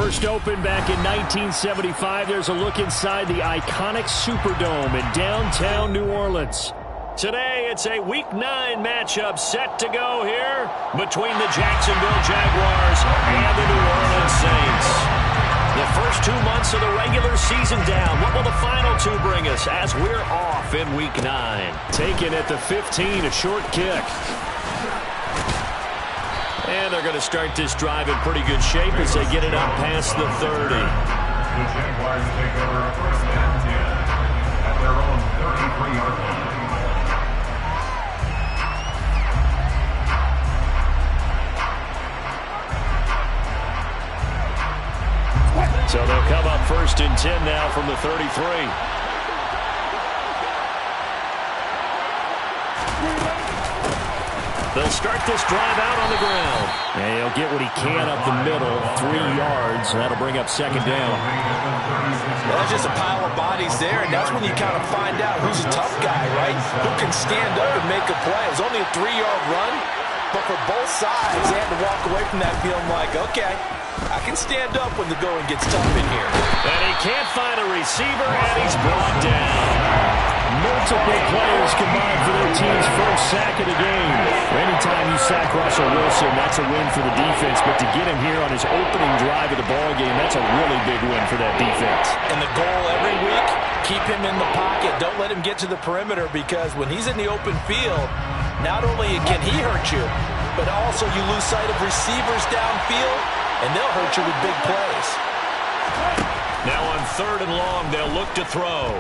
First opened back in 1975, there's a look inside the iconic Superdome in downtown New Orleans. Today, it's a Week 9 matchup set to go here between the Jacksonville Jaguars and the New Orleans Saints. The first 2 months of the regular season down. What will the final two bring us as we're off in Week 9? Taken at the 15, a short kick. And they're going to start this drive in pretty good shape as they get it up past the 30. The Jaguars take over a first and 10 at their own 33-yard line. So they'll come up first and 10 now from the 33. They'll start this drive out on the ground. And he'll get what he can up the middle, 3 yards. That'll bring up second down. That's just a pile of bodies there, and that's when you kind of find out who's a tough guy, right? Who can stand up and make a play. It was only a 3-yard run, but for both sides, they had to walk away from that feeling like, okay, I can stand up when the going gets tough in here. And he can't find a receiver, and he's brought down. Multiple players combined for their team's first sack of the game. Anytime you sack Russell Wilson, that's a win for the defense. But to get him here on his opening drive of the ballgame, that's a really big win for that defense. And the goal every week, keep him in the pocket. Don't let him get to the perimeter, because when he's in the open field, not only can he hurt you, but also you lose sight of receivers downfield, and they'll hurt you with big plays. Now on 3rd and long, they'll look to throw.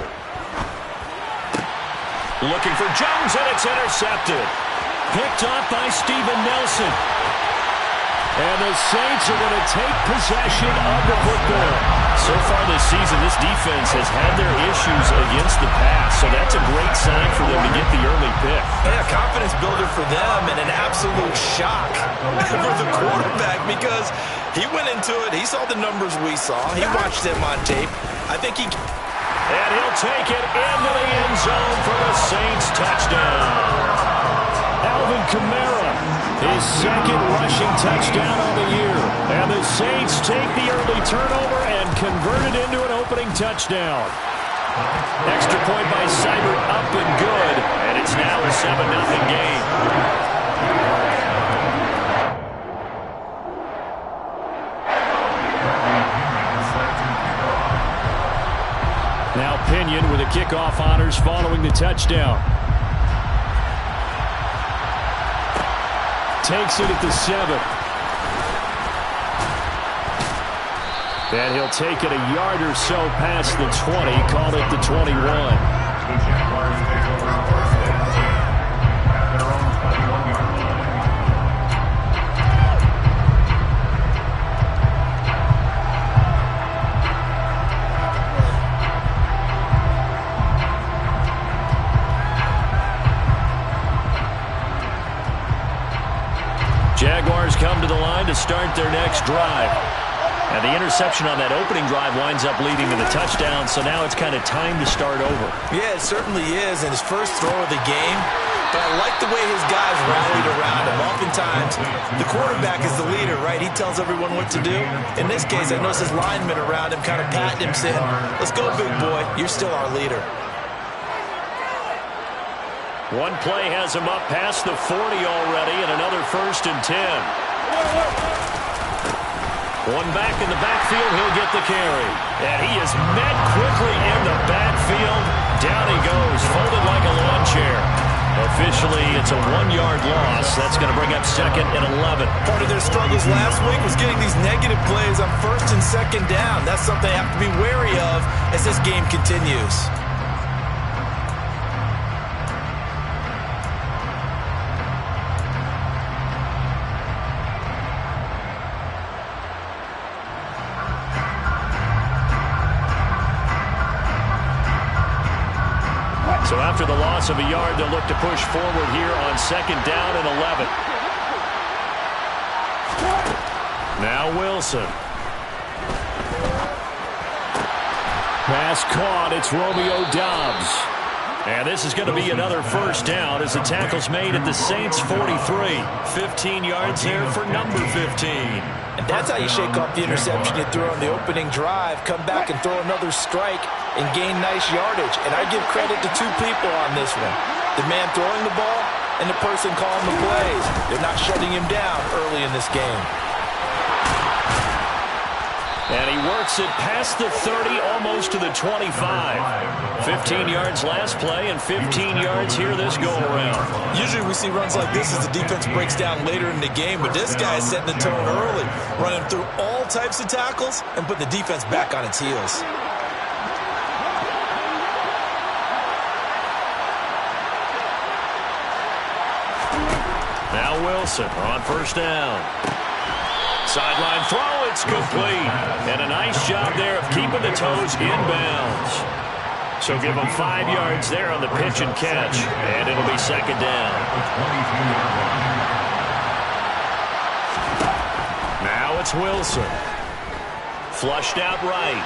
Looking for Jones, and it's intercepted. Picked off by Steven Nelson. And the Saints are going to take possession of the football. So far this season, this defense has had their issues against the pass, so that's a great sign for them to get the early pick. Yeah, confidence builder for them, and an absolute shock for the quarterback, because he went into it, he saw the numbers we saw, he watched them on tape. I think he... And he'll take it into the end zone for the Saints touchdown. Alvin Kamara, his second rushing touchdown on the year. And the Saints take the early turnover and convert it into an opening touchdown. Extra point by Seibert, up and good. And it's now a 7-0 game. Now Pinion with the kickoff honors following the touchdown. Takes it at the 7. And he'll take it a yard or so past the 20, call it the 21. The Jaguars take over a first and 10 at their own 21-yard line. Jaguars come to the line to start their next drive. And the interception on that opening drive winds up leading to the touchdown, so now it's kind of time to start over. Yeah, it certainly is, and his first throw of the game. But I like the way his guys rallied around him. Oftentimes, the quarterback is the leader, right? He tells everyone what to do. In this case, I noticed his linemen around him kind of patting him, saying, let's go, big boy. You're still our leader. One play has him up past the 40 already, and another first and 10. One back in the backfield, he'll get the carry. And he is met quickly in the backfield. Down he goes, folded like a lawn chair. Officially, it's a 1-yard loss. That's going to bring up 2nd and 11. Part of their struggles last week was getting these negative plays on 1st and 2nd down. That's something they have to be wary of as this game continues. So after the loss of a yard, they'll look to push forward here on 2nd down and 11. Now Wilson. Pass caught. It's Romeo Doubs. And this is going to be another first down as the tackle's made at the Saints' 43. 15 yards there for number 15. And that's how you shake off the interception you threw on the opening drive, come back and throw another strike and gain nice yardage. And I give credit to two people on this one. The man throwing the ball and the person calling the plays. They're not shutting him down early in this game. And he works it past the 30, almost to the 25. 15 yards last play and 15 yards here this go-around. Usually we see runs like this as the defense breaks down later in the game, but this guy is setting the tone early, running through all types of tackles and putting the defense back on its heels. Now Wilson on first down. Sideline throw, it's complete. And a nice job there of keeping the toes inbounds. So give them 5 yards there on the pitch and catch. And it'll be second down. Now it's Wilson. Flushed out right.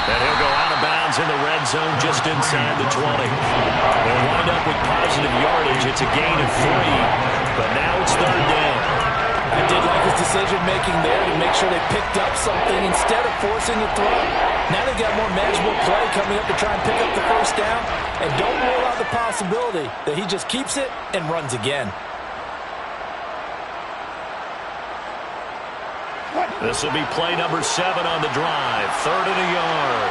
And he'll go out of bounds in the red zone just inside the 20. They'll wind up with positive yardage. It's a gain of 3. But now it's third down. I did like his decision-making there to make sure they picked up something instead of forcing the throw. Now they've got more manageable play coming up to try and pick up the first down. And don't rule out the possibility that he just keeps it and runs again. This will be play number 7 on the drive. 3rd and a yard.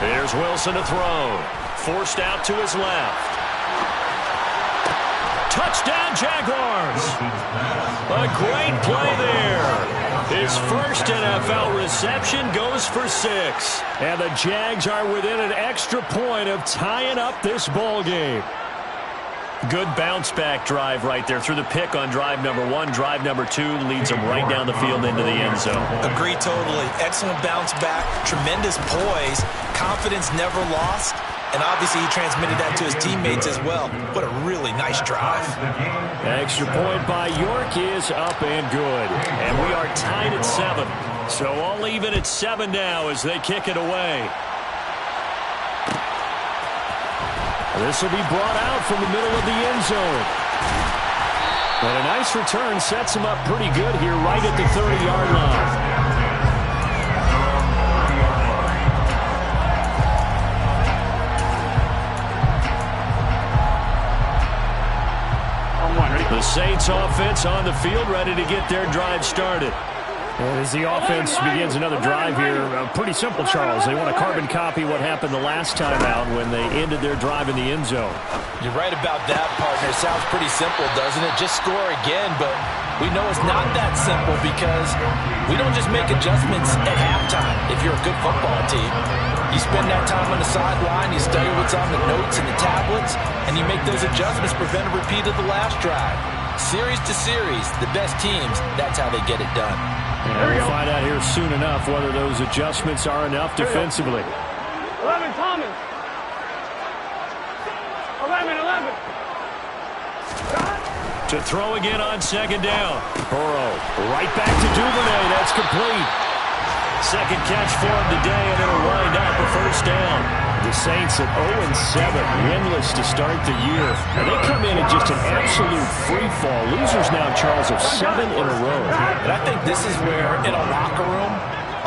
Here's Wilson to throw. Forced out to his left. Touchdown, Jaguars. A great play there. His first NFL reception goes for 6. And the Jags are within an extra point of tying up this ball game. Good bounce-back drive right there through the pick on drive number 1. Drive number 2 leads them right down the field into the end zone. Agree totally. Excellent bounce back. Tremendous poise. Confidence never lost. And obviously he transmitted that to his teammates as well. What a really nice drive. Extra point by York is up and good. And we are tied at 7. So all even at 7 now as they kick it away. This will be brought out from the middle of the end zone. And a nice return sets him up pretty good here right at the 30-yard line. The Saints offense on the field ready to get their drive started. And as the offense begins another drive here, pretty simple, Charles. They want to carbon copy what happened the last time out when they ended their drive in the end zone. You're right about that, partner. Sounds pretty simple, doesn't it? Just score again, but we know it's not that simple because we don't just make adjustments at halftime if you're a good football team. You spend that time on the sideline, you study what's on the notes and the tablets, and you make those adjustments, prevent a repeat of the last drive. Series to series, the best teams, that's how they get it done. And we'll find out here soon enough whether those adjustments are enough defensively. 11, Thomas. 11. To throw again on second down. Burrow right back to Duvernay. That's complete. Second catch for him today, and it'll wind up a first down. The Saints at 0-7, winless to start the year. And they come in at just an absolute free fall. Losers now, Charles, of 7 in a row. And I think this is where, in a locker room,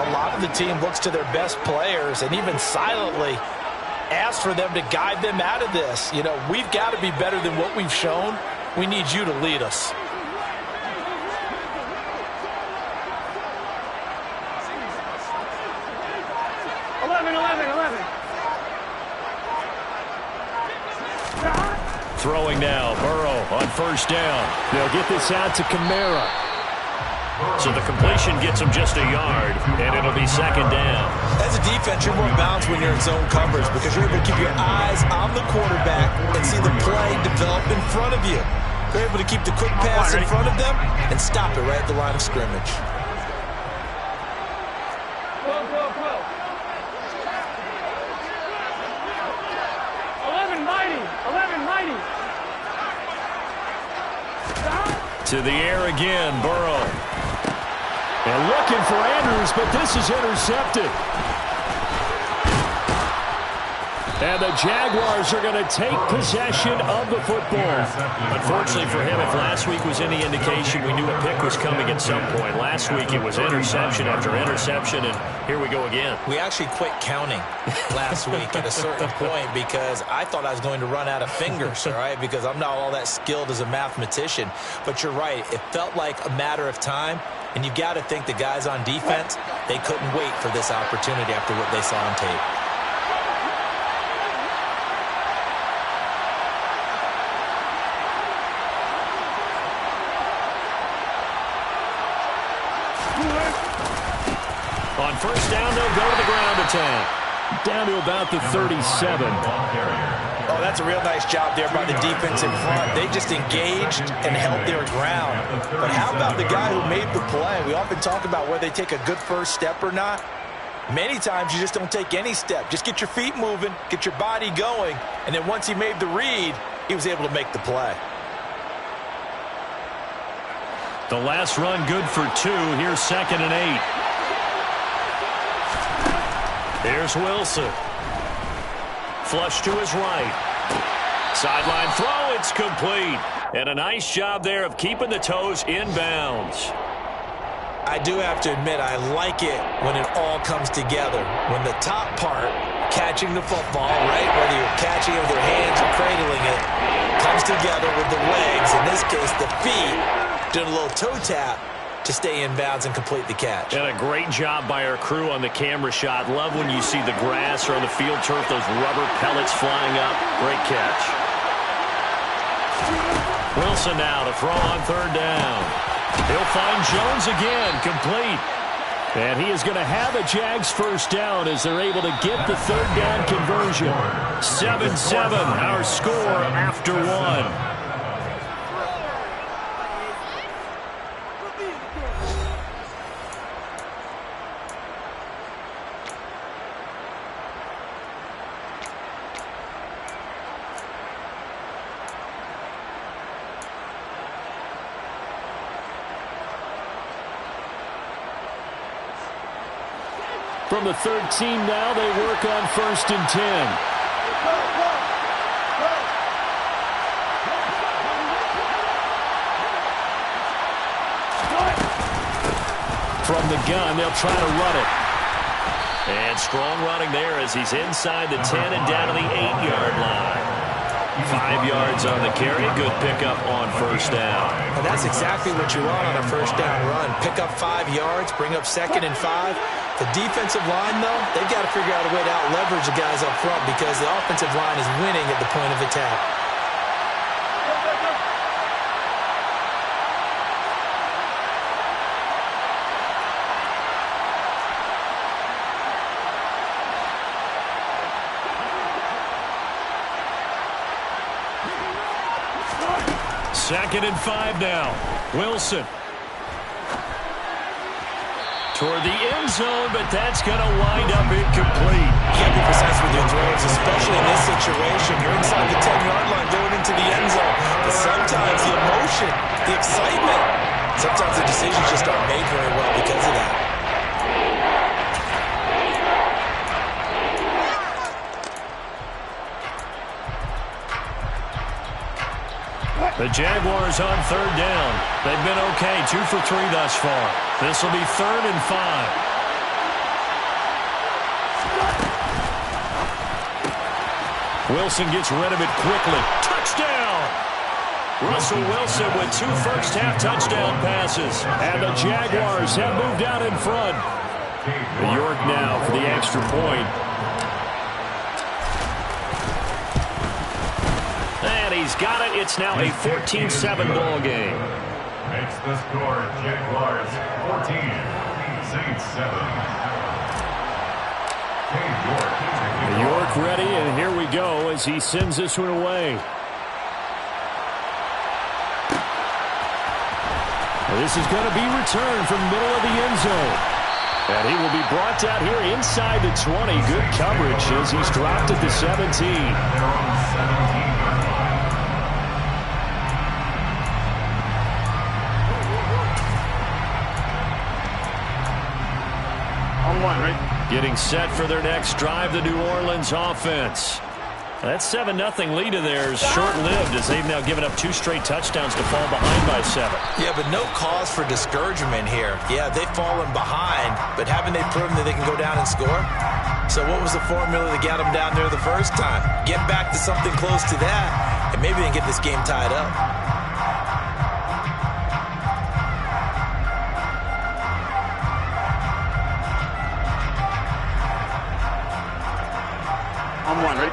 a lot of the team looks to their best players and even silently asks for them to guide them out of this. You know, we've got to be better than what we've shown. We need you to lead us. Throwing now, Burrow on first down. They'll get this out to Kamara. So the completion gets him just a yard, and it'll be second down. As a defense, you're more balanced when you're in zone coverage because you're able to keep your eyes on the quarterback and see the play develop in front of you. They're able to keep the quick pass in front of them and stop it right at the line of scrimmage. To the air again, Burrow. And looking for Andrews, but this is intercepted. And the Jaguars are going to take possession of the football. Unfortunately for him, if last week was any indication, we knew a pick was coming at some point. Last week it was interception after interception, and here we go again. We actually quit counting last week at a certain point because I thought I was going to run out of fingers, all right, because I'm not all that skilled as a mathematician. But you're right. It felt like a matter of time, and you got to think the guys on defense, they couldn't wait for this opportunity after what they saw on tape. On first down, they'll go to the ground attack. Down to about the 37. Oh, that's a real nice job there by the defense in front. They just engaged and held their ground. But how about the guy who made the play? We often talk about whether they take a good first step or not. Many times you just don't take any step. Just get your feet moving, get your body going, and then once he made the read, he was able to make the play. The last run good for 2. Here's 2nd and 8. Here's Wilson. Flush to his right. Sideline throw, it's complete. And a nice job there of keeping the toes in bounds. I do have to admit, I like it when it all comes together. When the top part, catching the football, right, whether you're catching it with your hands or cradling it, comes together with the legs, in this case the feet, doing a little toe tap to stay in bounds and complete the catch. And a great job by our crew on the camera shot. Love when you see the grass or on the field turf, those rubber pellets flying up. Great catch. Wilson now to throw on 3rd down. He'll find Jones again, complete. And he is going to have a Jags first down as they're able to get the 3rd down conversion. 7-7, our score after 1. From the 13 now, they work on 1st and 10. From the gun, they'll try to run it. And strong running there as he's inside the 10 and down to the 8-yard line. 5 yards on the carry. Good pickup on 1st down. Well, that's exactly what you want on a 1st down run. Pick up 5 yards, bring up 2nd and 5. The defensive line, though, they've got to figure out a way to out-leverage the guys up front because the offensive line is winning at the point of attack. Second and 5 now. Wilson. Toward the end zone, but that's going to wind up incomplete. You can't be precise with your throws, especially in this situation. You're inside the 10-yard line going into the end zone. But sometimes the emotion, the excitement, sometimes the decisions just aren't made very well because of that. The Jaguars on 3rd down. They've been okay, 2 for 3 thus far. This will be 3rd and 5. Wilson gets rid of it quickly. Touchdown! Russell Wilson with 2 first-half touchdown passes. And the Jaguars have moved out in front. York now for the extra point. And he's got it. It's now a 14-7 ball game. Makes the score Jaguars 14, Saints 7. York ready, and here we go as he sends this one away. This is going to be returned from the middle of the end zone. And he will be brought down here inside the 20. Good coverage as he's dropped at the 17. one, right? Getting set for their next drive, the New Orleans offense. That 7-0 lead of theirs short-lived as they've now given up 2 straight touchdowns to fall behind by 7. Yeah, but no cause for discouragement here. Yeah, they've fallen behind, but haven't they proven that they can go down and score? So what was the formula that got them down there the first time? Get back to something close to that, and maybe they can get this game tied up. I'm one, ready?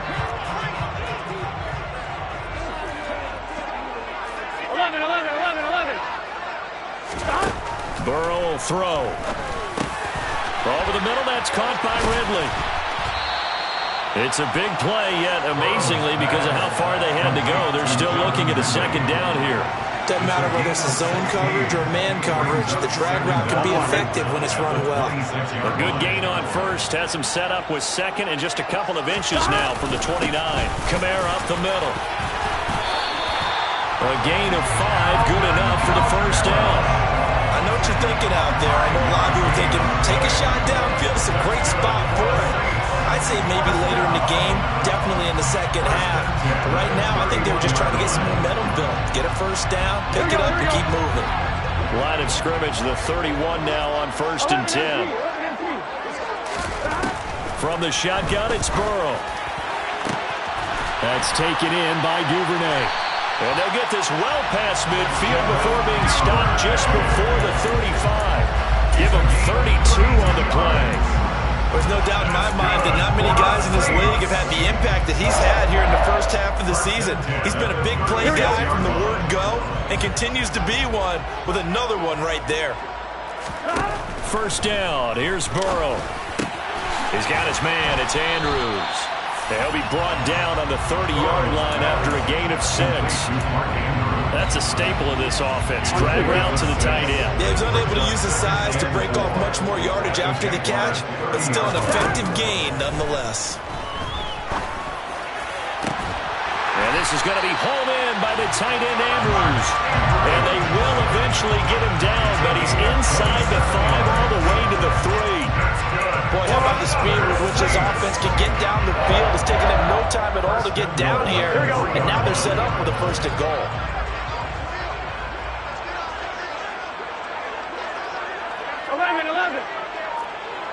11. Burrow will throw. Over the middle, that's caught by Ridley. It's a big play, yet amazingly, because of how far they had to go, they're still looking at a second down here. Doesn't matter whether it's a zone coverage or man coverage, the drag route can be effective when it's run well. A good gain on first, has him set up with second and just a couple of inches now from the 29. Kamara up the middle. A gain of 5, good enough for the first down. I know what you're thinking out there. I know a lot of you are thinking, take a shot downfield. It's a great spot for it. I'd say maybe later in the game, definitely in the second half. But right now, I think they were just trying to get some momentum built. Get a first down, pick it up, and keep moving. Line of scrimmage, the 31 now on 1st and 10. From the shotgun, it's Burrow. That's taken in by Duvernay. And they'll get this well past midfield before being stopped just before the 35. Give them 32 on the play. There's no doubt in my mind that not many guys in this league have had the impact that he's had here in the first half of the season. He's been a big play guy from the word go and continues to be one with another one right there. First down. Here's Burrow. He's got his man. It's Andrews. He'll be brought down on the 30-yard line after a gain of 6. That's a staple of this offense. Drag route to the tight end. Yeah, he's unable to use his size to break off much more yardage after the catch, but still an effective gain nonetheless. And this is going to be hauled in by the tight end Andrews. And they will eventually get him down, but he's inside the 5 all the way to the 3. Boy, how about the speed with which his offense can get down the field? It's taken them no time at all to get down here. And now they're set up with a 1st and goal.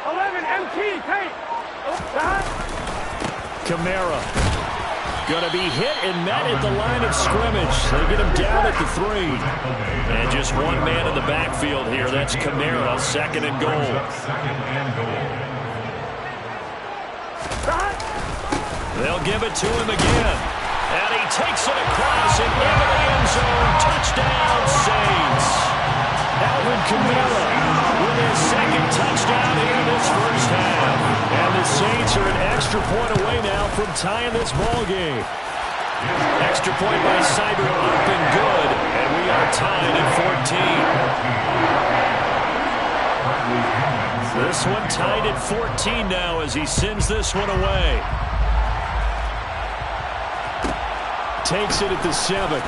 11, MT, tape. Kamara. Going to be hit and met at the line of scrimmage. They get him down at the 3. And just one man in the backfield here. That's Kamara, 2nd and goal. They'll give it to him again. And he takes it across and into the end zone. Touchdown, Saints. Alvin Kamara with his 2nd touchdown here this first half. And the Saints are an extra point away now from tying this ball game. Extra point by Cyber up and good. And we are tied at 14. This one tied at 14 now as he sends this one away. Takes it at the 7.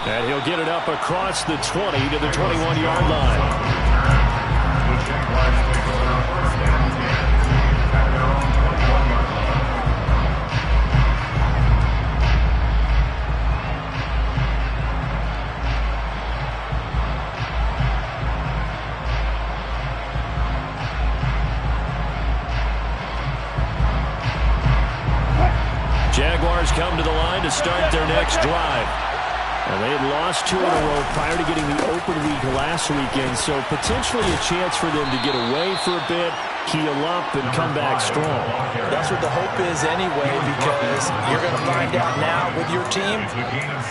And he'll get it up across the 20 to the 21-yard line. Jaguars come to the line to start their next drive. And they had lost 2 in a row prior to getting the open week last weekend, so potentially a chance for them to get away for a bit, heal up, and come back strong. That's what the hope is anyway, because you're going to find out now with your team,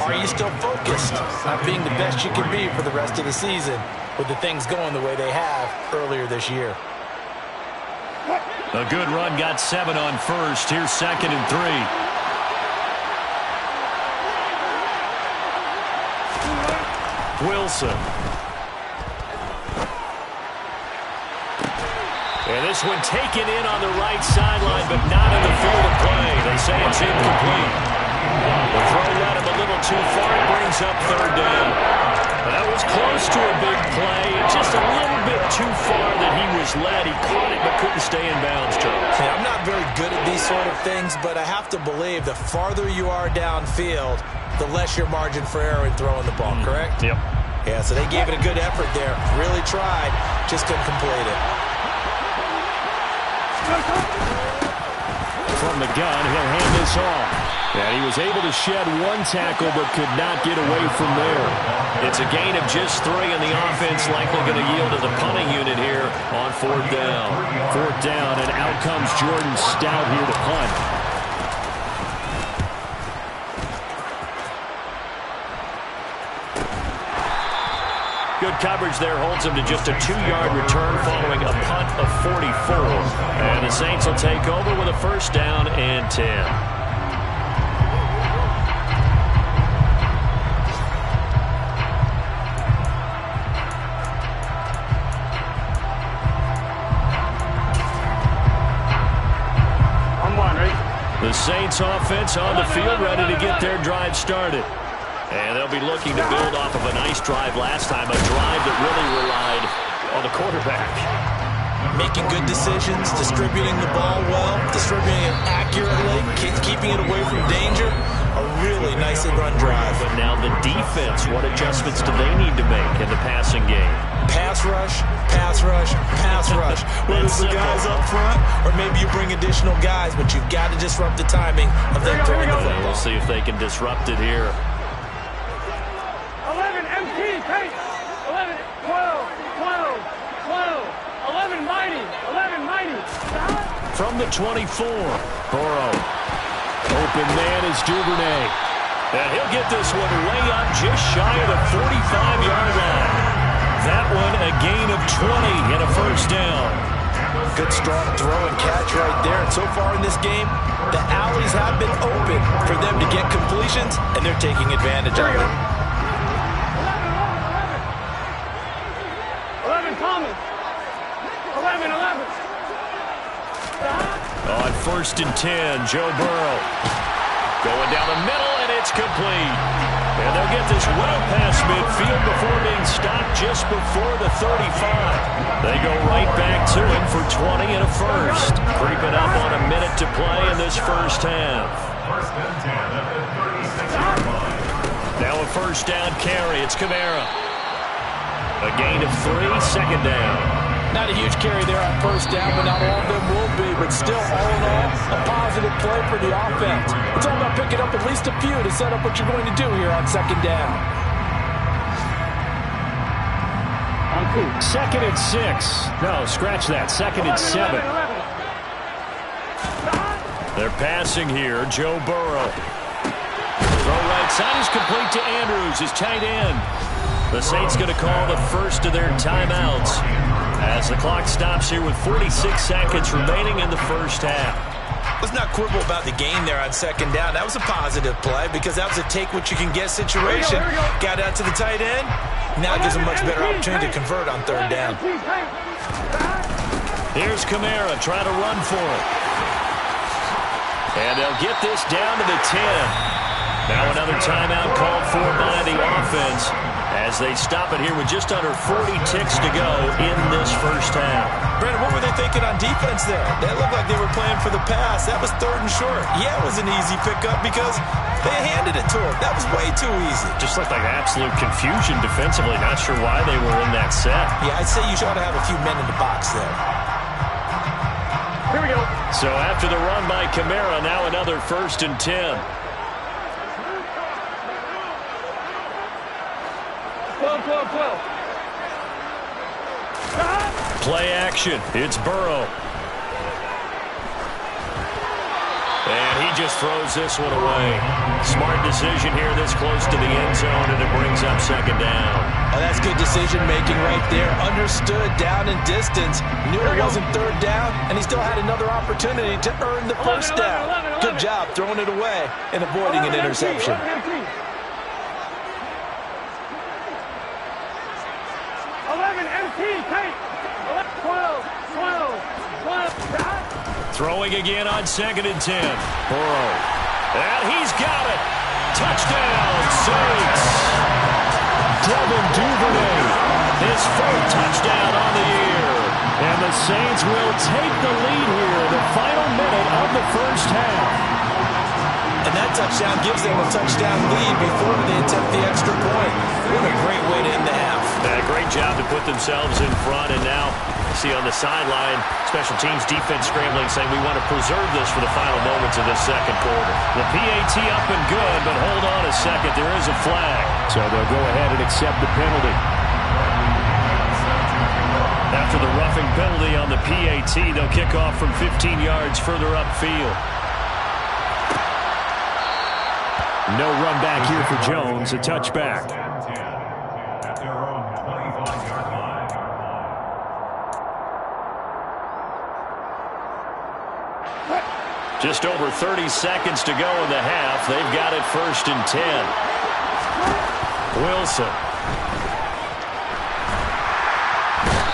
are you still focused on being the best you can be for the rest of the season with the things going the way they have earlier this year? A good run, got 7 on first. Here's 2nd and 3. Wilson. And this one taken in on the right sideline, but not in the field of play. They say it's incomplete. The throw led him a little too far. It brings up 3rd down. That was close to a big play. Just a little bit too far that he just led. He caught it but couldn't stay in bounds, Charles. Hey, I'm not very good at these sort of things, but I have to believe the farther you are downfield, the less your margin for error in throwing the ball, correct? Yep. Yeah, so they gave it a good effort there. Really tried, just couldn't complete it. From the gun, he'll hand this off. And he was able to shed one tackle but could not get away from there. It's a gain of just 3, and the offense likely going to yield to the punting unit here on 4th down. 4th down, and out comes Jordan Stout here to punt. Good coverage there holds him to just a 2-yard return following a punt of 44. And the Saints will take over with a 1st down and 10. The Saints offense on the field, ready to get their drive started. And they'll be looking to build off of a nice drive last time, a drive that really relied on the quarterback. Making good decisions, distributing the ball well, distributing it accurately, keeping it away from danger. A really nicely run drive. But now the defense, what adjustments do they need to make in the passing game? Pass rush, pass rush, pass rush. Whether it's the guys up front or maybe you bring additional guys, but you've got to disrupt the timing of them throwing the football. We'll see if they can disrupt it here. 11 MT, Tate. 11, 12, 12, 12. 11 mighty, 11 mighty. From the 24, Burrow. Open man is Duvernay. And he'll get this one way up just shy of the 45-yard line. That one a gain of 20 and a 1st down. Good strong throw and catch right there. And so far in this game, the alleys have been open for them to get completions, and they're taking advantage of it. 11 Thomas. 11, 11. On 1st and 10, Joe Burrow. Going down the middle, and it's complete. And they'll get this well past midfield before being stopped just before the 35. They go right back to him for 20 and a 1st. Creeping up on a minute to play in this 1st half. 1st and 10 at the 36-yard line. Now a 1st down carry. It's Kamara. A gain of 3, 2nd down. Not a huge carry there on 1st down, but not all of them will be. But still, all in all, a positive play for the offense. It's all about picking up at least a few to set up what you're going to do here on 2nd down. 2nd and 6. No, scratch that. 2nd and 7. They're passing here. Joe Burrow. Throw right side is complete to Andrews, his tight end. The Saints going to call the 1st of their timeouts as the clock stops here with 46 seconds remaining in the 1st half. Let's not quibble about the gain there on 2nd down. That was a positive play because that was a take-what-you-can-get situation. Got out to the tight end. Now it gives them a much better opportunity to convert on 3rd down. Here's Kamara trying to run for it. And they'll get this down to the 10. Now another timeout called for by the offense as they stop it here with just under 40 ticks to go in this 1st half. Brandon, what were they thinking on defense there? That looked like they were playing for the pass. That was 3rd and short. Yeah, it was an easy pickup because they handed it to him. That was way too easy. Just looked like absolute confusion defensively. Not sure why they were in that set. Yeah, I'd say you should have a few men in the box there. Here we go. So after the run by Kamara, now another 1st and 10. 12, 12, 12. Play action. It's Burrow. And he just throws this one away. Smart decision here this close to the end zone, and it brings up 2nd down. Oh, that's good decision-making right there. Understood down and distance. Knew it wasn't 3rd down, and he still had another opportunity to earn the 1st down. Good job throwing it away and avoiding an interception. 11 MT, Tate. 12, 12, 12. Throwing again on 2nd and 10. Burrow. And he's got it. Touchdown, Saints. Devin Duvernay. His 4th touchdown on the year. And the Saints will take the lead here in the final minute of the first half. And that touchdown gives them a touchdown lead before they attempt the extra point. What a great way to end the half. Great job to put themselves in front. And now, see on the sideline, special teams defense scrambling, saying we want to preserve this for the final moments of this second quarter. The PAT up and good, but hold on a second. There is a flag. So they'll go ahead and accept the penalty. After the roughing penalty on the PAT, they'll kick off from 15 yards further upfield. No run back here for Jones, a touchback. Just over 30 seconds to go in the half. They've got it 1st and 10. Wilson.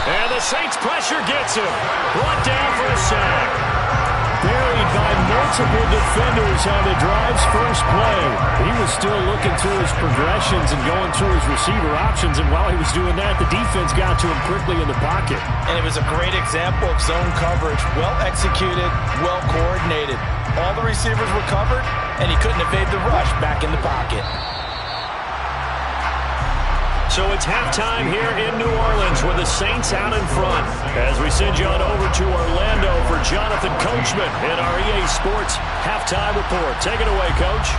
And the Saints pressure gets him. Brought down for a sack. Buried by multiple defenders on the drive's first play. He was still looking through his progressions and going through his receiver options, and while he was doing that, the defense got to him quickly in the pocket. And it was a great example of zone coverage. Well executed, well coordinated. All the receivers were covered, and he couldn't evade the rush back in the pocket. So it's halftime here in New Orleans with the Saints out in front. As we send you on over to Orlando for Jonathan Coachman in our EA Sports Halftime Report. Take it away, Coach.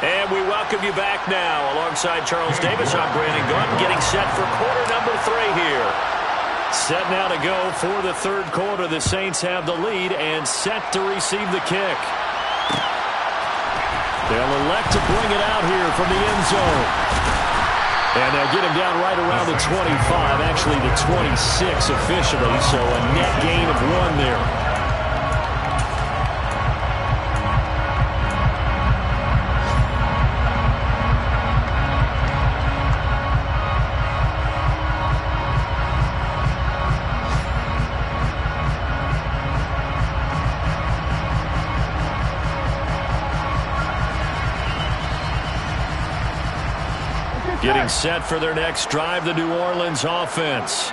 And we welcome you back now. Alongside Charles Davis, I'm Brandon Gaudin, getting set for quarter number 3 here. Set now to go for the third quarter. The Saints have the lead and set to receive the kick. They'll elect to bring it out here from the end zone. And they'll get him down right around the 25, actually the 26 officially, so a net gain of 1 there. Getting set for their next drive, the New Orleans offense.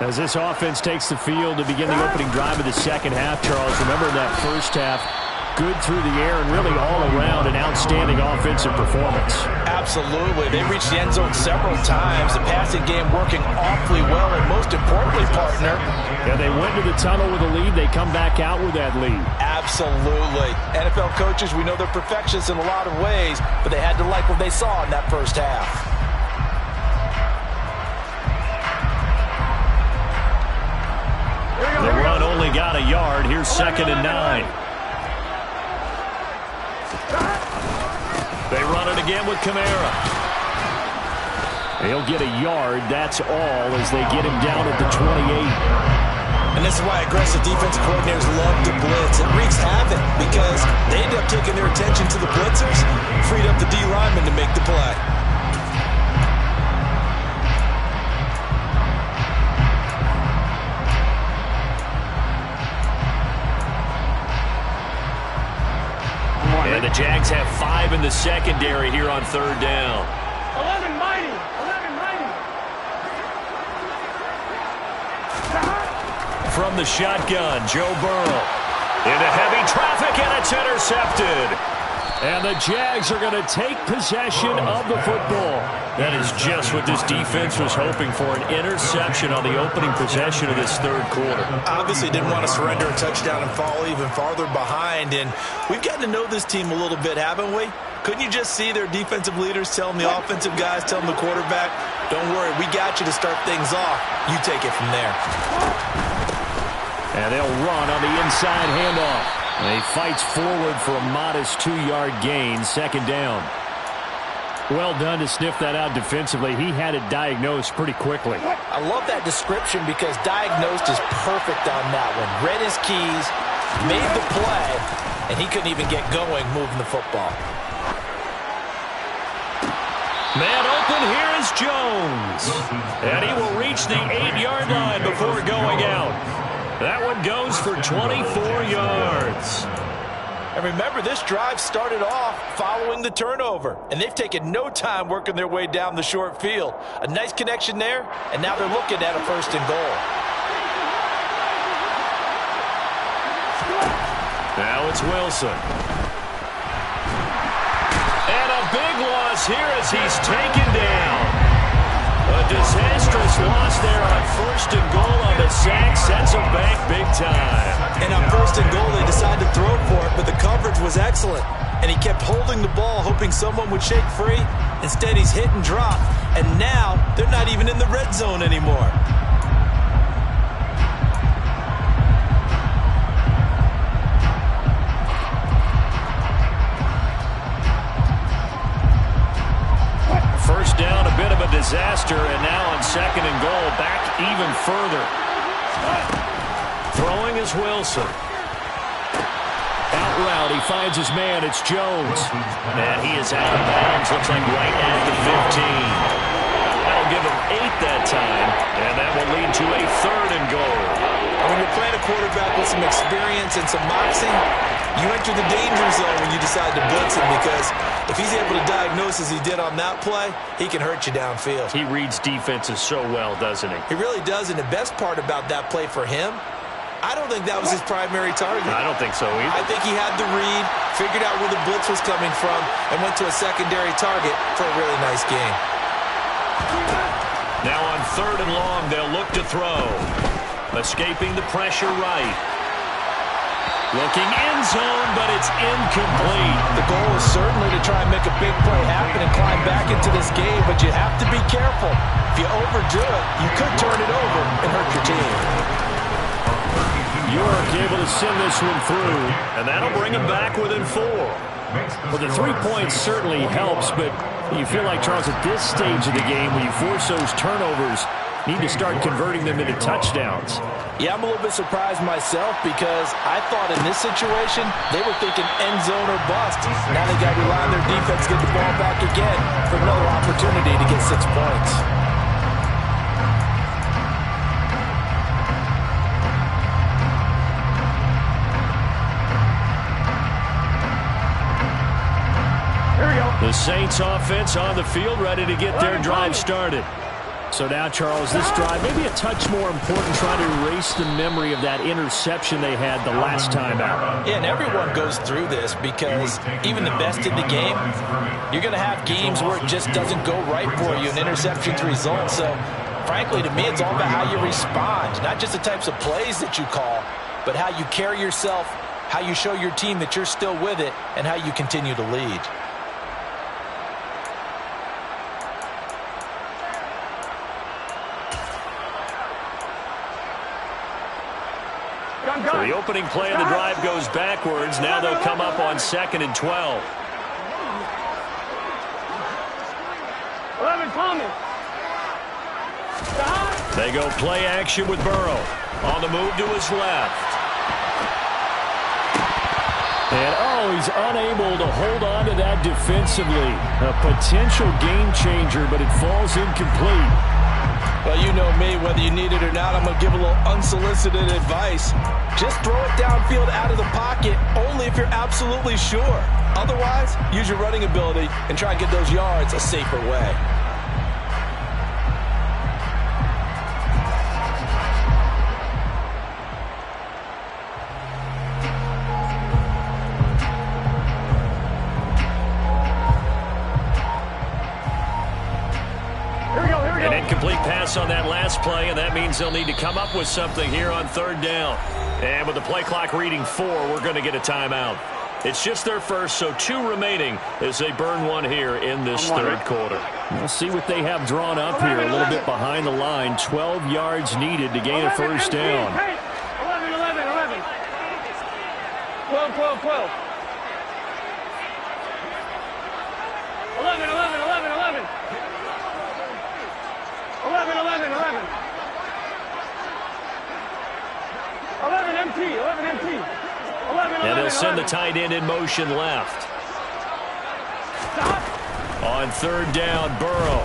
As this offense takes the field to begin the opening drive of the second half, Charles, remember in that first half, good through the air and really all around an outstanding offensive performance. Absolutely. They reached the end zone several times. The passing game working awfully well, and most importantly, partner. Yeah, they went to the tunnel with a lead. They come back out with that lead. Absolutely. NFL coaches, we know they're perfectionists in a lot of ways, but they had to like what they saw in that first half. The run only got a yard. Here's 2nd and 9. They run it again with Kamara. He'll get a yard. That's all as they get him down at the 28. And this is why aggressive defensive coordinators love to blitz. It wreaks havoc because they end up taking their attention to the blitzers, freed up the D lineman to make the play. And the Jags have 5 in the secondary here on 3rd down. 11 mighty. 11 mighty. From the shotgun, Joe Burrow. Into heavy traffic, and it's intercepted. And the Jags are going to take possession of the football. That is just what this defense was hoping for, an interception on the opening possession of this third quarter. Obviously didn't want to surrender a touchdown and fall even farther behind. And we've gotten to know this team a little bit, haven't we? Couldn't you just see their defensive leaders telling the offensive guys, telling the quarterback, don't worry, we got you to start things off. You take it from there. And they'll run on the inside handoff. And he fights forward for a modest 2-yard gain, 2nd down. Well done to sniff that out defensively. He had it diagnosed pretty quickly. I love that description because diagnosed is perfect on that one. Read his keys, made the play, and he couldn't even get going moving the football. Man open, here is is Jones. And he will reach the 8-yard line before going out. That one goes for 24 yards. And remember, this drive started off following the turnover, and they've taken no time working their way down the short field. A nice connection there, and now they're looking at a 1st and goal. Now it's Wilson. And a big loss here as he's taken down. A disastrous loss there on 1st and goal on the sack. Sets him back big time. And on 1st and goal, they decided to throw for it, but the coverage was excellent. And he kept holding the ball, hoping someone would shake free. Instead, he's hit and dropped. And now, they're not even in the red zone anymore. First down, a bit of a disaster, and now on 2nd and goal, back even further. Throwing is Wilson. Out route, he finds his man, it's Jones. And he is out of bounds, looks like right at the 15. That'll give him 8 that time, and that will lead to a 3rd and goal. When you're playing a quarterback with some experience and some moxie, you enter the danger zone when you decide to blitz him, because if he's able to diagnose as he did on that play, he can hurt you downfield. He reads defenses so well, doesn't he? He really does, and the best part about that play for him, I don't think that was his primary target. I don't think so either. I think he had the read, figured out where the blitz was coming from, and went to a secondary target for a really nice game. Now on 3rd and long, they'll look to throw. Escaping the pressure right. Looking end zone, but it's incomplete. The goal is certainly to try and make a big play happen and climb back into this game, but you have to be careful. If you overdo it, you could turn it over and hurt your team. York able to send this one through, and that'll bring him back within 4. Well, the 3 points certainly helps, but you feel like, Charles, at this stage of the game, when you force those turnovers, need to start converting them into touchdowns. Yeah, I'm a little bit surprised myself, because I thought in this situation they were thinking end zone or bust. Now they got to rely on their defense to get the ball back again for another opportunity to get 6 points. The Saints offense on the field, ready to get their drive started. So now, Charles, this drive maybe a touch more important, trying to erase the memory of that interception they had the last time out. Yeah, and everyone goes through this, because even the best in the game, you're going to have games where it just doesn't go right for you, and interceptions result. So, frankly, to me, it's all about how you respond, not just the types of plays that you call, but how you carry yourself, how you show your team that you're still with it, and how you continue to lead. So the opening play of the drive goes backwards. Now they'll come up on 2nd and 12. 11 coming. They go play action with Burrow. On the move to his left. And, oh, he's unable to hold on to that defensively. A potential game changer, but it falls incomplete. Well, you know me, whether you need it or not, I'm going to give a little unsolicited advice. Just throw it downfield out of the pocket, only if you're absolutely sure. Otherwise, use your running ability and try and get those yards a safer way. An incomplete pass on that last play, and that means they'll need to come up with something here on 3rd down. And with the play clock reading 4, we're going to get a timeout. It's just their first, so 2 remaining as they burn one here in this 3rd quarter. We'll see what they have drawn up here, a little bit behind the line. 12 yards needed to gain a 1st down. 11, 11, 11. 12, 12, 12. 11, 11, 11, 11. 11, 11, 11. 11 MT, 11 MT. 11, And they'll 11, send the 11. tight end in motion left. Stop. On 3rd down, Burrow.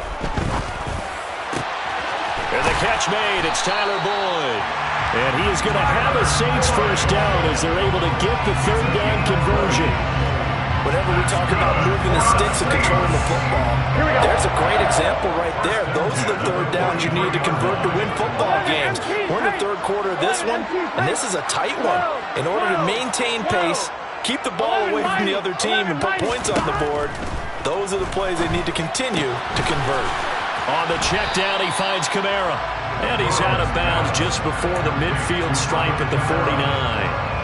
And the catch made. It's Tyler Boyd. And he is going to have a Saints first down as they're able to get the third down conversion. Whenever we talk about moving the sticks and controlling the football, there's a great example right there. Those are the third downs you need to convert to win football games. We're in the third quarter of this one, and this is a tight one. In order to maintain pace, keep the ball away from the other team, and put points on the board, those are the plays they need to continue to convert. On the check down, he finds Kamara. And he's out of bounds just before the midfield stripe at the 49.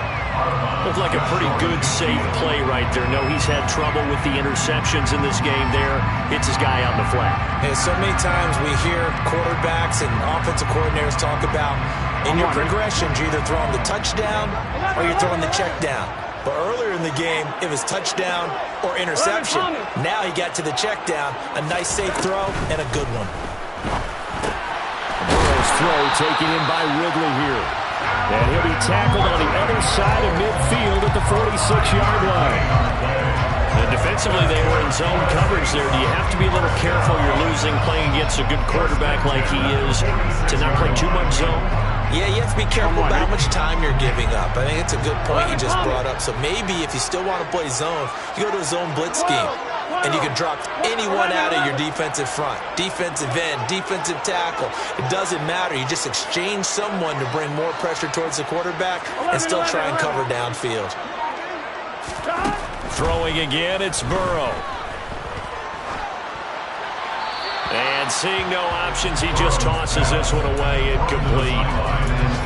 Looked like a pretty good, safe play right there. No, he's had trouble with the interceptions in this game there. Hits his guy out in the flat. And so many times we hear quarterbacks and offensive coordinators talk about in your progressions, you're either throwing the touchdown or you're throwing the check down. But earlier in the game, it was touchdown or interception. Now he got to the check down. A nice safe throw and a good one. Burrow's throw taken in by Ridley here. And he'll be tackled on the other side of midfield at the 46-yard line. And defensively, they were in zone coverage there. Do you have to be a little careful? You're losing playing against a good quarterback like he is to not play too much zone? Yeah, you have to be careful about how much time you're giving up. I think it's a good point you just brought up. So maybe if you still want to play zone, you go to a zone blitz scheme. And you can drop anyone out of your defensive front. Defensive end, defensive tackle. It doesn't matter. You just exchange someone to bring more pressure towards the quarterback and still try and cover downfield. Throwing again, it's Burrow. And seeing no options, he just tosses this one away, incomplete.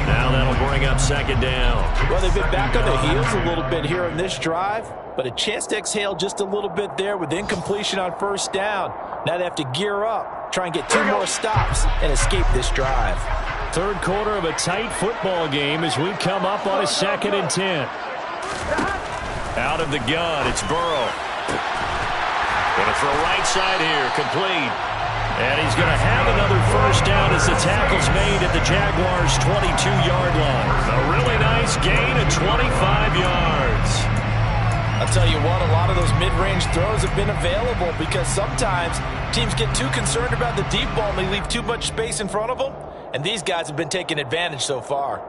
Now that'll bring up second down. Well, they've been back on their heels a little bit here on this drive, but a chance to exhale just a little bit there with incompletion on first down. Now they have to gear up, try and get 2 more stops, and escape this drive. Third quarter of a tight football game as we come up on a 2nd and 10. Out of the gun, it's Burrow. Going to throw right side here, complete. And he's going to have another first down as the tackle's made at the Jaguars' 22-yard line. A really nice gain of 25 yards. I'll tell you what, a lot of those mid-range throws have been available because sometimes teams get too concerned about the deep ball and they leave too much space in front of them. And these guys have been taking advantage so far.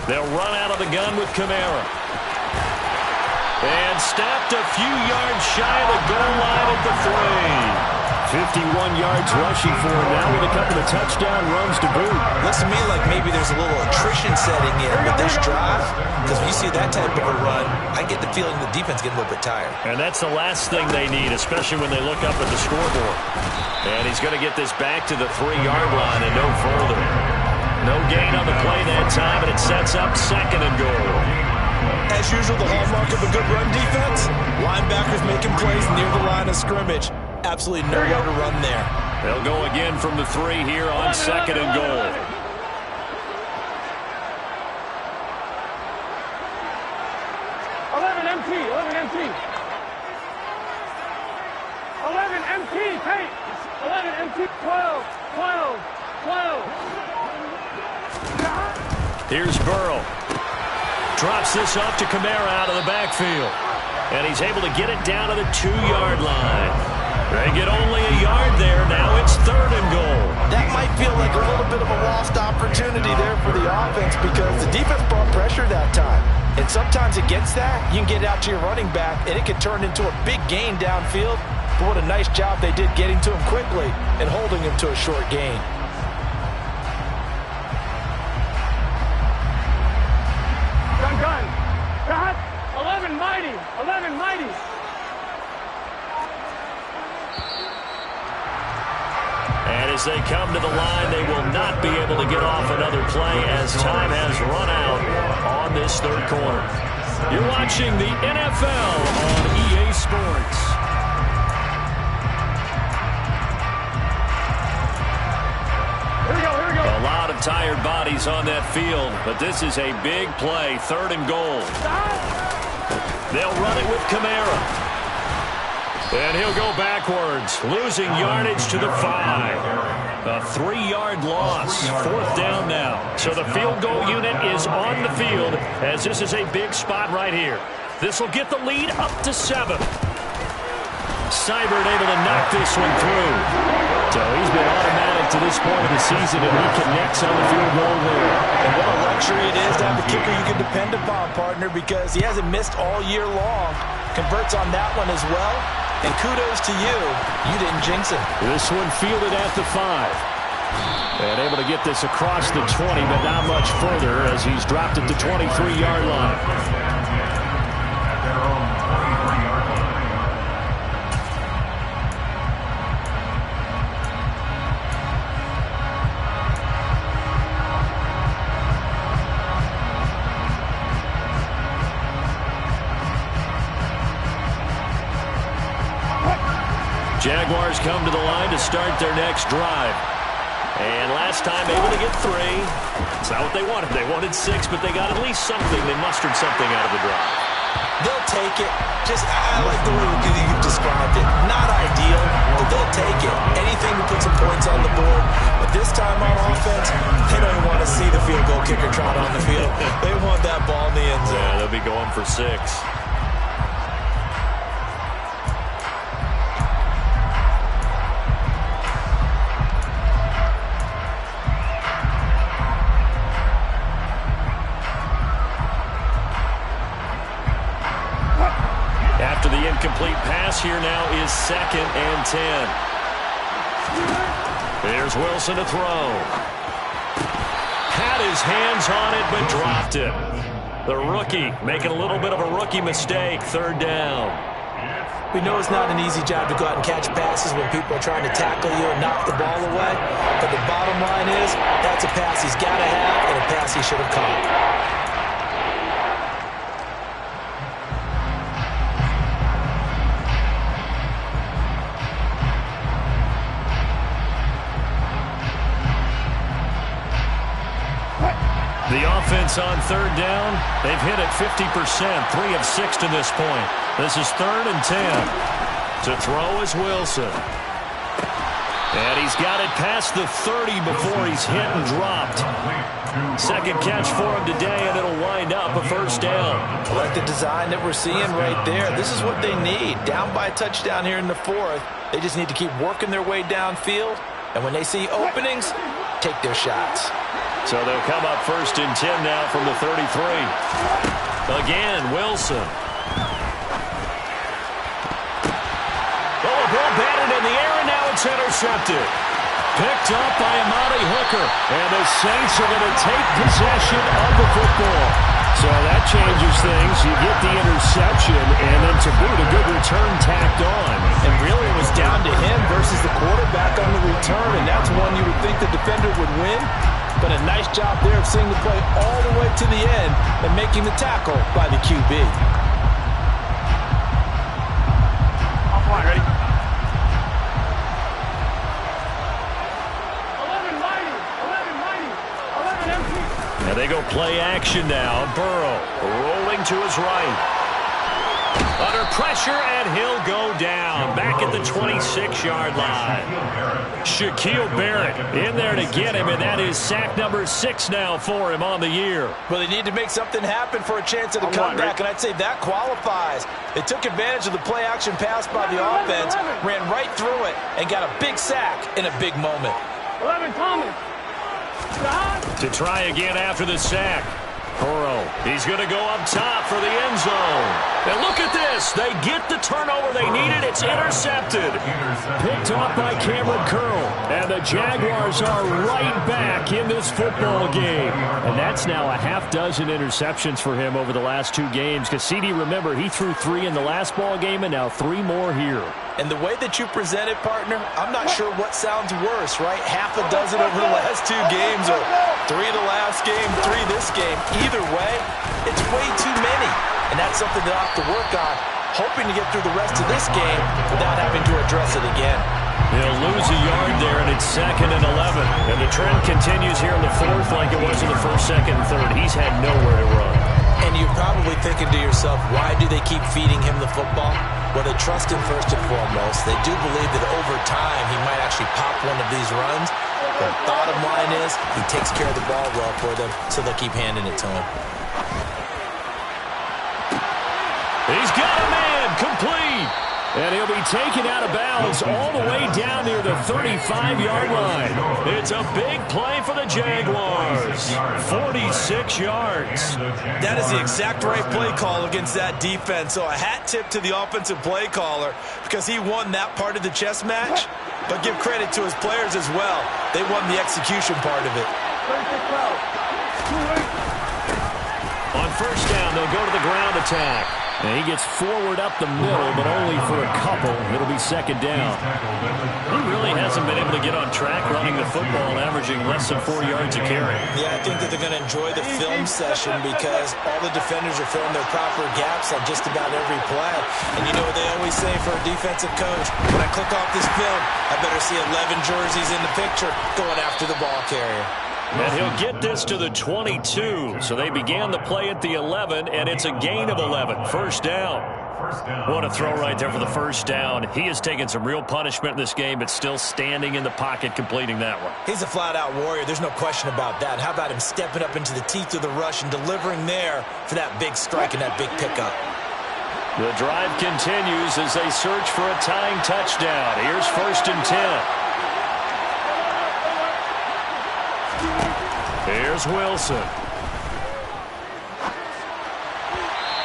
They'll run out of the gun with Kamara. And stopped a few yards shy of the goal line at the 51 yards rushing for him now with a couple of touchdown runs to boot. Looks to me like maybe there's a little attrition setting in with this drive. Because when you see that type of a run, I get the feeling the defense getting a little bit tired. And that's the last thing they need, especially when they look up at the scoreboard. And he's going to get this back to the 3-yard line and no further. No gain on the play that time, and it sets up 2nd and goal. As usual, the hallmark of a good run defense, linebackers making plays near the line of scrimmage. Absolutely nowhere to run there. They'll go again from the 3 here on 2nd and goal. empty, 11 empty. 11 empty, Tate. 11 empty, 12, 12, 12. Here's Burrow. Drops this off to Kamara out of the backfield. And he's able to get it down to the 2-yard line. They get only a yard there. Now it's 3rd and goal. That might feel like a little bit of a lost opportunity there for the offense because the defense brought pressure that time. And sometimes against that, you can get out to your running back, and it can turn into a big gain downfield. But what a nice job they did getting to him quickly and holding him to a short gain. Gun. Got 11 mighty. 11 mighty. And as they come to the line, they will not be able to get off another play as time has run out on this 3rd quarter. You're watching the NFL on EA Sports. Here we go. A lot of tired bodies on that field, but this is a big play, 3rd and goal. They'll run it with Kamara. And he'll go backwards, losing yardage to the 5. A 3-yard loss, 4th down now. So the field goal unit is on the field as this is a big spot right here. This will get the lead up to 7. Seibert able to knock this one through. So he's been automatic to this point of the season, and he connects on the field goal there. And what a luxury it is to have a kicker you can depend upon, partner, because he hasn't missed all year long. Converts on that one as well. And kudos to you. You didn't jinx him. This one fielded at the 5. And able to get this across the 20, but not much further as he's dropped at the 23-yard line. Jaguars come to the line to start their next drive. And last time able to get 3. It's not what they wanted. They wanted 6, but they got at least something. They mustered something out of the drive. They'll take it. I like the way you've described it. Not ideal, but they'll take it. Anything to put some points on the board. But this time on offense, they don't even want to see the field goal kicker trot on the field. They want that ball in the end zone. Yeah, they'll be going for 6. After the incomplete pass, here now is 2nd and 10. There's Wilson to throw. Had his hands on it, but dropped it. The rookie making a little bit of a rookie mistake. 3rd down. We know it's not an easy job to go out and catch passes when people are trying to tackle you and knock the ball away. But the bottom line is, that's a pass he's got to have and a pass he should have caught. The offense on 3rd down, they've hit it 50%, 3 of 6 to this point. This is 3rd and 10. To throw is Wilson. And he's got it past the 30 before he's hit and dropped. 2nd catch for him today, and it'll wind up a 1st down. I like the design that we're seeing right there. This is what they need. Down by a touchdown here in the 4th. They just need to keep working their way downfield. And when they see openings, take their shots. So they'll come up 1st and 10 now from the 33. Again, Wilson. Oh, a ball batted in the air, and now it's intercepted. Picked up by Amani Hooker. And the Saints are going to take possession of the football. So that changes things. You get the interception, and then to boot, a good return tacked on. And really it was down to him versus the quarterback on the return, and that's one you would think the defender would win. But a nice job there of seeing the play all the way to the end and making the tackle by the QB. Offline, ready? 11 mighty, 11 mighty, 11 empty. And they go play action now. Burrow rolling to his right. Under pressure, and he'll go down. Back at the 26-yard line. Shaquille Barrett in there to get him, and that is sack number 6 now for him on the year. Well, they need to make something happen for a chance at a comeback, and I'd say that qualifies. They took advantage of the play-action pass by the offense, ran right through it, and got a big sack in a big moment. 11 Thomas. To try again after the sack. Burrow, he's going to go up top for the end zone. And look at this. They get the turnover they needed. It's intercepted. Picked off by Cameron Curl. And the Jaguars are right back in this football game. And that's now a half dozen interceptions for him over the last 2 games. Because CD, remember, he threw 3 in the last ball game and now 3 more here. And the way that you present it, partner, I'm not sure what sounds worse, right? Half a dozen over the last 2 games, or 3 the last game, 3 this game. Either way, it's way too many. And that's something they'll have to work on, hoping to get through the rest of this game without having to address it again. They'll lose a yard there, and it's 2nd and 11. And the trend continues here in the 4th like it was in the 1st, 2nd, and 3rd. He's had nowhere to run. And you're probably thinking to yourself, why do they keep feeding him the football? Well, they trust him first and foremost. They do believe that over time he might actually pop one of these runs. But bottom line is he takes care of the ball well for them, so they'll keep handing it to him. And he'll be taken out of bounds all the way down near the 35-yard line. It's a big play for the Jaguars. 46 yards. That is the exact right play call against that defense. So a hat tip to the offensive play caller because he won that part of the chess match. But give credit to his players as well. They won the execution part of it. On first down, they'll go to the ground attack. And he gets forward up the middle, but only for a couple. It'll be second down. He really hasn't been able to get on track running the football, averaging less than 4 yards a carry. Yeah, I think that they're going to enjoy the film session because all the defenders are filling their proper gaps on just about every play. And you know what they always say for a defensive coach? When I click off this film, I better see 11 jerseys in the picture going after the ball carrier. And he'll get this to the 22. So they began the play at the 11, and it's a gain of 11. First down. What a throw right there for the first down. He has taken some real punishment in this game, but still standing in the pocket, completing that one. He's a flat-out warrior. There's no question about that. How about him stepping up into the teeth of the rush and delivering there for that big strike and that big pickup? The drive continues as they search for a tying touchdown. Here's first and 10. Here's Wilson.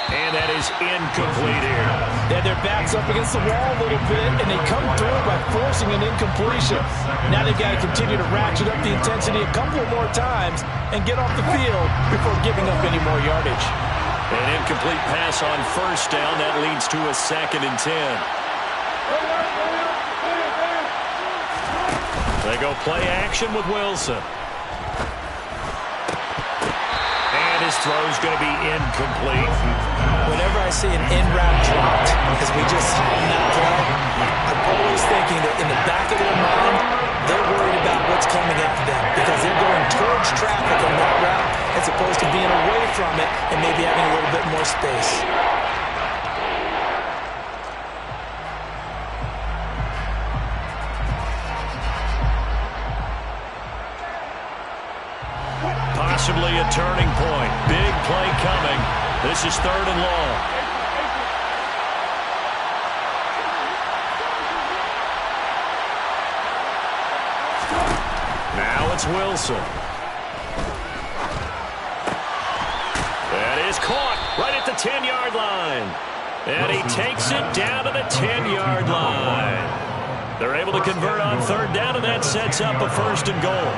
And that is incomplete here. Yeah, their back's up against the wall a little bit, and they come through by forcing an incompletion. Now they've got to continue to ratchet up the intensity a couple more times and get off the field before giving up any more yardage. An incomplete pass on first down. That leads to a second and 10. They go play action with Wilson. His throw is going to be incomplete. Whenever I see an end route dropped, as we just saw in that play, I'm always thinking that in the back of their mind, they're worried about what's coming after them because they're going towards traffic on that route as opposed to being away from it and maybe having a little bit more space. Possibly a turning point. Big play coming. This is third and long. Now it's Wilson. That is caught right at the 10-yard line. And he takes it down to the 10-yard line. They're able to convert on third down, and that sets up a first and goal.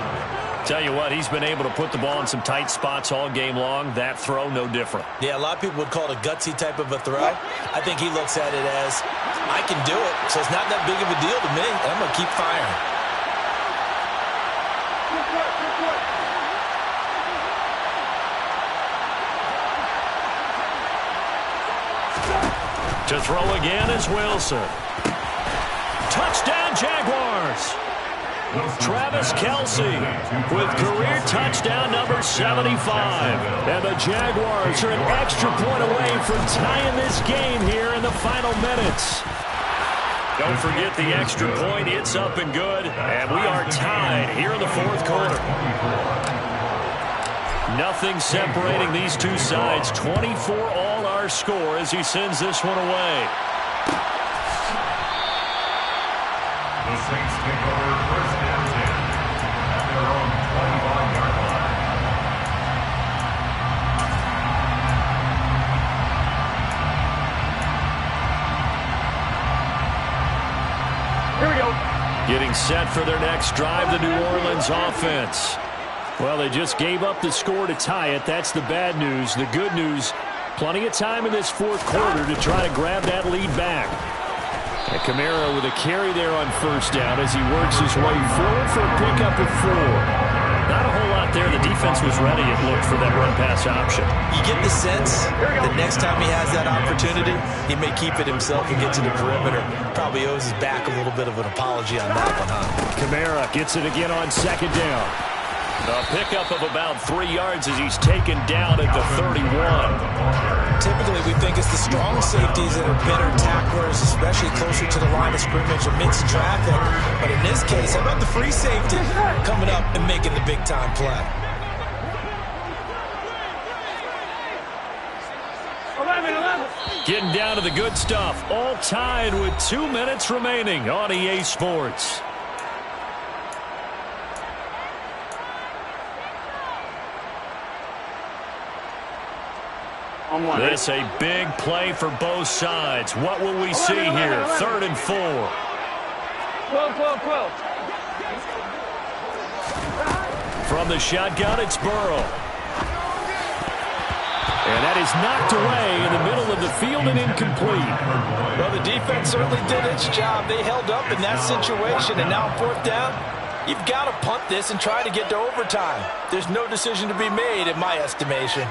Tell you what, he's been able to put the ball in some tight spots all game long. That throw, no different. Yeah, a lot of people would call it a gutsy type of a throw. I think he looks at it as, I can do it, so it's not that big of a deal to me, and I'm going to keep firing. To throw again is Wilson. Touchdown, Jaguars! Travis Kelce with career touchdown number 75. And the Jaguars are an extra point away from tying this game here in the final minutes. Don't forget the extra point. It's up and good. And we are tied here in the fourth quarter. Nothing separating these two sides. 24 all our score as he sends this one away. The Saints take over first and 10 at their own 21-yard line. Here we go. Getting set for their next drive, the New Orleans offense. Well, they just gave up the score to tie it. That's the bad news. The good news, plenty of time in this fourth quarter to try to grab that lead back. And Kamara with a carry there on first down as he works his way forward for a pickup of 4. Not a whole lot there. The defense was ready, it looked, for that run-pass option. You get the sense that next time he has that opportunity, he may keep it himself and get to the perimeter. Probably owes his back a little bit of an apology on that one, huh? Kamara gets it again on second down. A pickup of about 3 yards as he's taken down at the 31. Typically, we think it's the strong safeties that are better tacklers, especially closer to the line of scrimmage amidst traffic. But in this case, how about the free safety coming up and making the big-time play? 11. 11. Getting down to the good stuff. All tied with 2 minutes remaining on EA Sports. This a big play for both sides. What will we see here? 3rd and 4. 12. From the shotgun, it's Burrow. And that is knocked away in the middle of the field and incomplete. Well, the defense certainly did its job. They held up in that situation, and now on 4th down, you've got to punt this and try to get to overtime. There's no decision to be made in my estimation.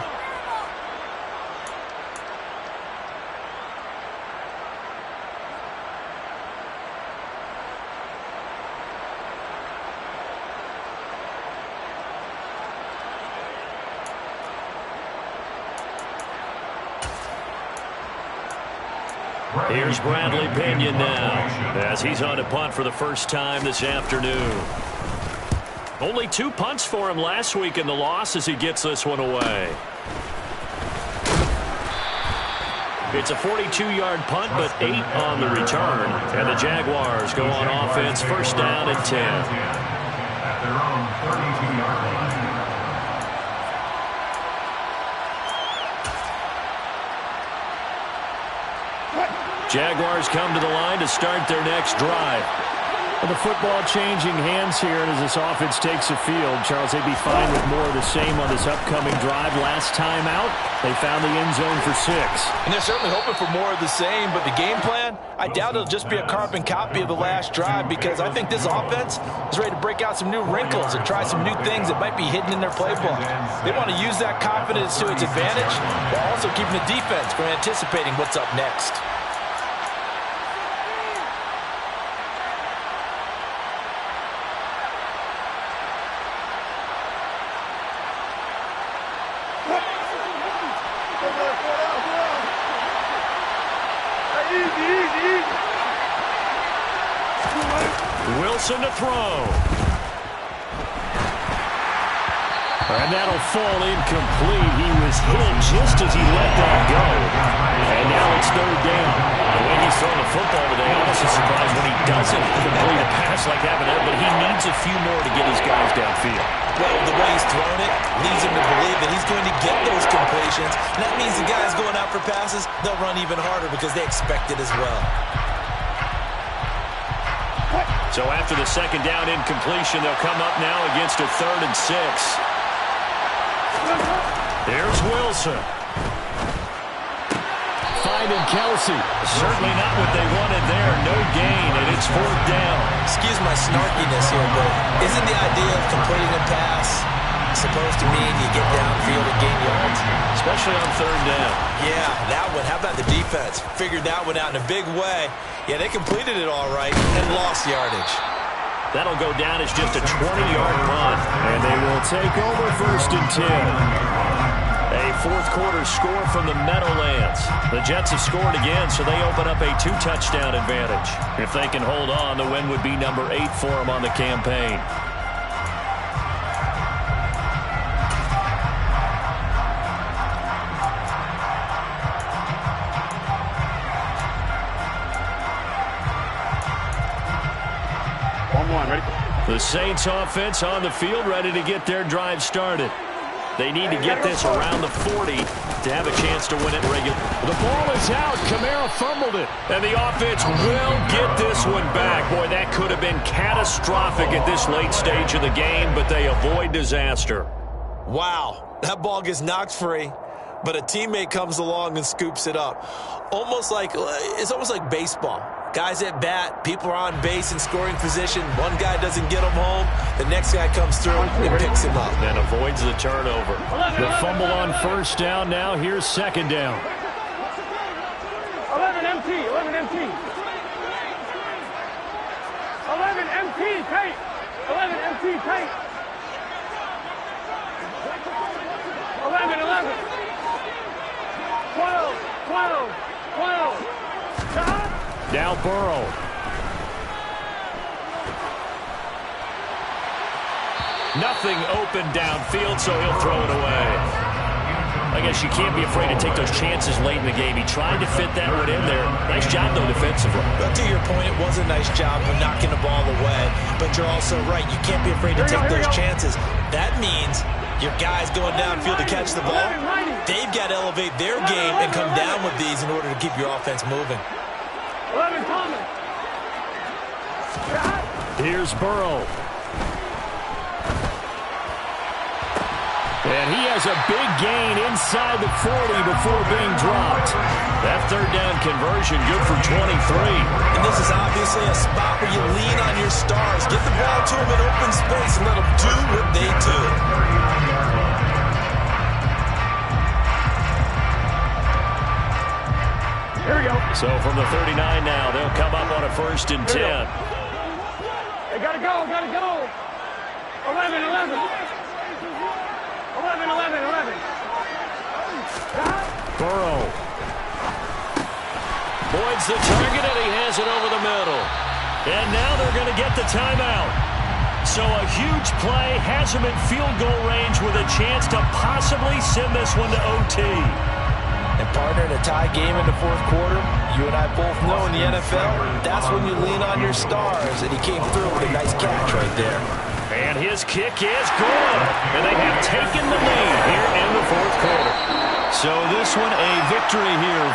Here's Bradley Pinion now, as he's on to punt for the first time this afternoon. Only 2 punts for him last week in the loss as he gets this one away. It's a 42-yard punt, but 8 on the return. And the Jaguars go on offense, 1st down and 10. At their own 32-yard line. Jaguars come to the line to start their next drive. Well, the football changing hands here, and as this offense takes the field, Charles, they'd be fine with more of the same on this upcoming drive. Last time out, they found the end zone for 6. And they're certainly hoping for more of the same, but the game plan, I doubt it'll just be a carbon copy of the last drive, because I think this offense is ready to break out some new wrinkles and try some new things that might be hidden in their playbook. They want to use that confidence to its advantage while also keeping the defense from anticipating what's up next. Wilson to throw. And that'll fall incomplete. He was hit just as he let that go. And now it's 3rd down. The way he's throwing the football today, almost a surprise when he doesn't complete a pass like that, but he needs a few more to get his guys downfield. Well, the way he's thrown it leads him to believe that he's going to get those completions. And that means the guys going out for passes, they'll run even harder because they expect it as well. So after the 2nd down incompletion, they'll come up now against a 3rd and 6. There's Wilson. Finding Kelsey. Certainly not what they wanted there. No gain, and it's 4th down. Excuse my snarkiness here, but isn't the idea of completing a pass supposed to mean you get downfield and gain yards? Especially on 3rd down. Yeah, that one. How about the defense? Figured that one out in a big way. Yeah, they completed it all right and lost yardage. That'll go down as just a 20-yard punt. And they will take over 1st and 10. A 4th quarter score from the Meadowlands. The Jets have scored again, so they open up a 2-touchdown advantage. If they can hold on, the win would be number 8 for them on the campaign. The Saints offense on the field, ready to get their drive started. They need to get this around the 40 to have a chance to win it regular. The ball is out. Kamara fumbled it. And the offense will get this one back. Boy, that could have been catastrophic at this late stage of the game, but they avoid disaster. Wow, that ball gets knocked free, but a teammate comes along and scoops it up. It's almost like baseball. Guys at bat, people are on base in scoring position. One guy doesn't get him home. The next guy comes through and picks him up. And avoids the turnover. The fumble on 1st down now. Here's 2nd down. 11 MT. 11 MT, tight. 11 MT, tight. 11. 12. Now Burrow. Nothing open downfield, so he'll throw it away. I guess you can't be afraid to take those chances late in the game. He tried to fit that one in there. Nice job, though, defensively. But to your point, it was a nice job of knocking the ball away. But you're also right. You can't be afraid to take those chances. That means your guys going downfield to catch the ball, they've got to elevate their game and come down with these in order to keep your offense moving. 11 Thomas. Here's Burrow. And he has a big gain inside the 40 before being dropped. That third down conversion good for 23. And this is obviously a spot where you lean on your stars. Get the ball to them in open space and let them do what they do. Here we go. So from the 39 now, they'll come up on a 1st and 10. They gotta go, gotta go. 11. 11. Burrow. Boyd's the target, and he has it over the middle. And now they're going to get the timeout. So a huge play has him in field goal range with a chance to possibly send this one to OT. And partner, in a tie game in the 4th quarter, you and I both know in the NFL, that's when you lean on your stars. And he came through with a nice catch right there. And his kick is good. And they have taken the lead here in the 4th quarter. So this one a victory here.